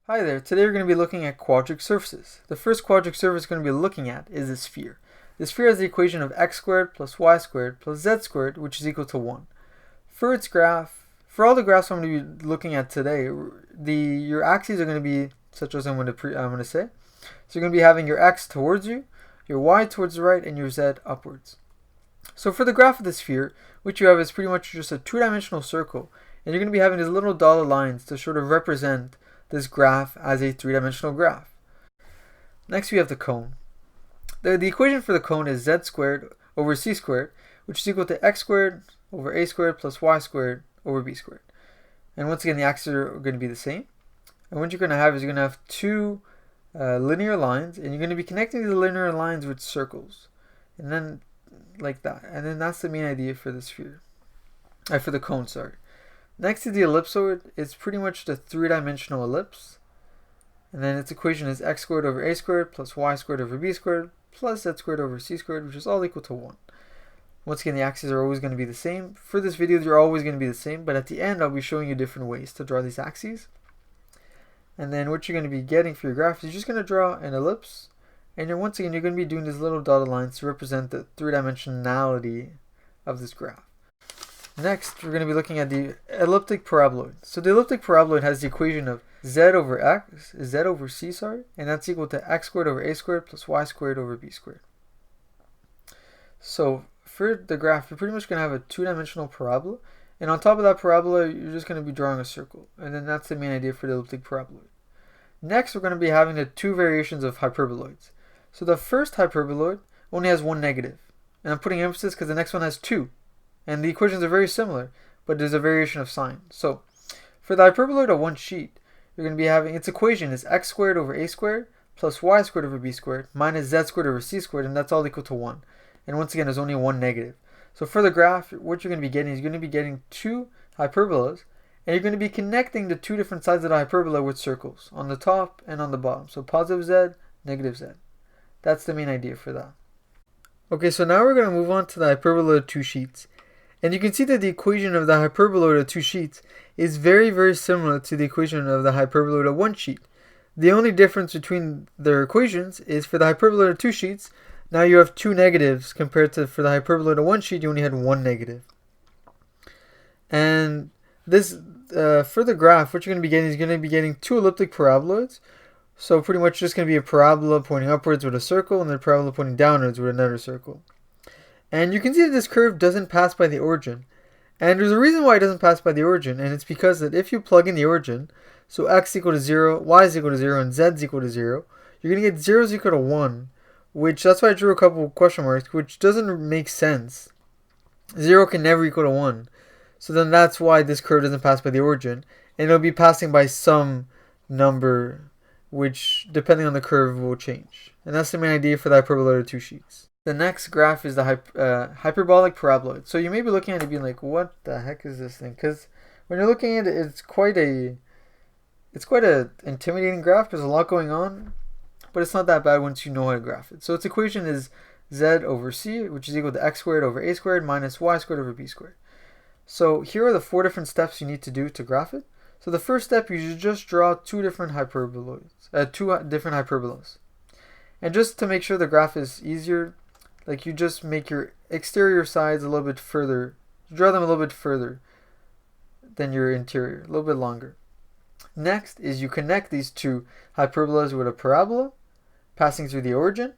Hi there, today we're going to be looking at quadric surfaces. The first quadric surface we're going to be looking at is a sphere. The sphere has the equation of x squared plus y squared plus z squared, which is equal to 1. For its graph, for all the graphs I'm going to be looking at today, your axes are going to be such as I'm going to say. So you're going to be having your x towards you, your y towards the right, and your z upwards. So for the graph of the sphere, what you have is pretty much just a two-dimensional circle, and you're going to be having these little dotted lines to sort of represent this graph as a three-dimensional graph. Next we have the cone. The equation for the cone is z squared over c squared, which is equal to x squared over a squared plus y squared over b squared. And once again, the axes are going to be the same. And what you're going to have is you're going to have two linear lines, and you're going to be connecting the linear lines with circles. And then like that. And then that's the main idea for the sphere. For the cone, sorry. Next to the ellipsoid, it's pretty much the three-dimensional ellipse. And then its equation is x squared over a squared plus y squared over b squared plus z squared over c squared, which is all equal to 1. Once again, the axes are always going to be the same. For this video, they're always going to be the same, but at the end, I'll be showing you different ways to draw these axes. And then what you're going to be getting for your graph is you're just going to draw an ellipse. And once again, you're going to be doing these little dotted lines to represent the three-dimensionality of this graph. Next, we're going to be looking at the elliptic paraboloid. So the elliptic paraboloid has the equation of z over c, and that's equal to x squared over a squared plus y squared over b squared. So for the graph, you're pretty much going to have a two-dimensional parabola, and on top of that parabola, you're just going to be drawing a circle, and then that's the main idea for the elliptic paraboloid. Next, we're going to be having the two variations of hyperboloids. So the first hyperboloid only has one negative, and I'm putting emphasis because the next one has two. And the equations are very similar, but there's a variation of sign. So for the hyperboloid of one sheet, you're going to be having its equation is x squared over a squared plus y squared over b squared minus z squared over c squared, and that's all equal to 1. And once again, there's only one negative. So for the graph, what you're going to be getting is you're going to be getting two hyperbolas, and you're going to be connecting the two different sides of the hyperbola with circles on the top and on the bottom. So positive z, negative z. That's the main idea for that. Okay, so now we're going to move on to the hyperbola of two sheets. And you can see that the equation of the hyperboloid of two sheets is very, very similar to the equation of the hyperboloid of one sheet. The only difference between their equations is for the hyperboloid of two sheets, now you have two negatives compared to for the hyperboloid of one sheet, you only had one negative. And this, for the graph, what you're going to be getting is you're going to be getting two elliptic paraboloids. So pretty much just going to be a parabola pointing upwards with a circle, and then a parabola pointing downwards with another circle. And you can see that this curve doesn't pass by the origin. And there's a reason why it doesn't pass by the origin, and it's because that if you plug in the origin, so x equal to 0, y is equal to 0, and z is equal to 0, you're going to get 0 is equal to 1, which, that's why I drew a couple question marks, which doesn't make sense. 0 can never equal to 1. So then that's why this curve doesn't pass by the origin, and it'll be passing by some number, which, depending on the curve, will change. And that's the main idea for the hyperboloid of two sheets. The next graph is the hyperbolic paraboloid. So you may be looking at it being like, what the heck is this thing? Because when you're looking at it, it's quite a intimidating graph. There's a lot going on, but it's not that bad once you know how to graph it. So its equation is z over c, which is equal to x squared over a squared minus y squared over b squared. So here are the 4 different steps you need to do to graph it. So the first step, you should just draw two different hyperbolas. And just to make sure the graph is easier, like you just make your exterior sides a little bit further, draw them a little bit further than your interior, a little bit longer. Next is you connect these two hyperbolas with a parabola passing through the origin.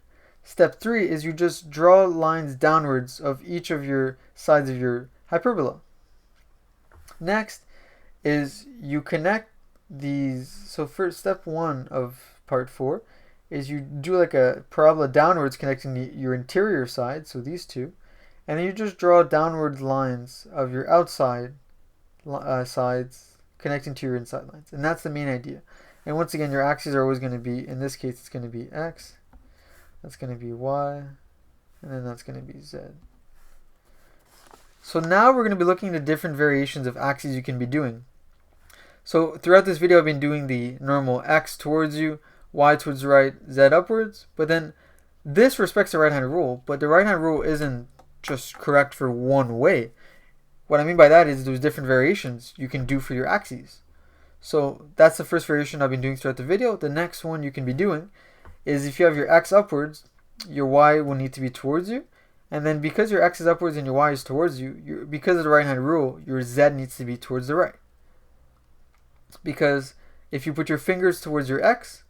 Step 3 is you just draw lines downwards of each of your sides of your hyperbola. Next is you connect these, so for step 1 of part 4, is you do like a parabola downwards connecting your interior side, so these two, and then you just draw downward lines of your outside sides connecting to your inside lines, and that's the main idea. And once again, your axes are always going to be, in this case, it's going to be x, that's going to be y, and then that's going to be z. So now we're going to be looking at different variations of axes you can be doing. So throughout this video, I've been doing the normal x towards you, y towards the right, z upwards, but then this respects the right-hand rule, but the right-hand rule isn't just correct for one way. What I mean by that is there's different variations you can do for your axes. So that's the first variation I've been doing throughout the video. The next one you can be doing is if you have your x upwards, your y will need to be towards you. And then because your x is upwards and your y is towards you, because of the right-hand rule, your z needs to be towards the right. Because if you put your fingers towards your x,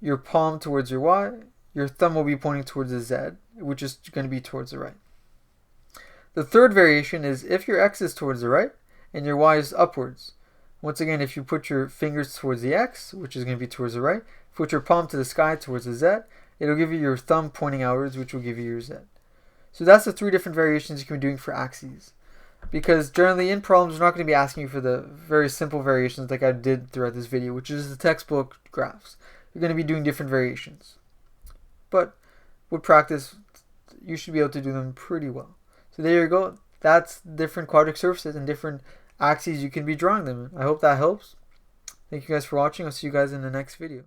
your palm towards your y, your thumb will be pointing towards the z, which is going to be towards the right. The third variation is if your x is towards the right and your y is upwards. Once again, if you put your fingers towards the x, which is going to be towards the right, put your palm to the sky towards the z, it'll give you your thumb pointing outwards, which will give you your z. So that's the three different variations you can be doing for axes. Because generally in problems, we're not going to be asking you for the very simple variations like I did throughout this video, which is the textbook graphs. You're going to be doing different variations. But with practice, you should be able to do them pretty well. So there you go. That's different quadric surfaces and different axes you can be drawing them in. I hope that helps. Thank you guys for watching. I'll see you guys in the next video.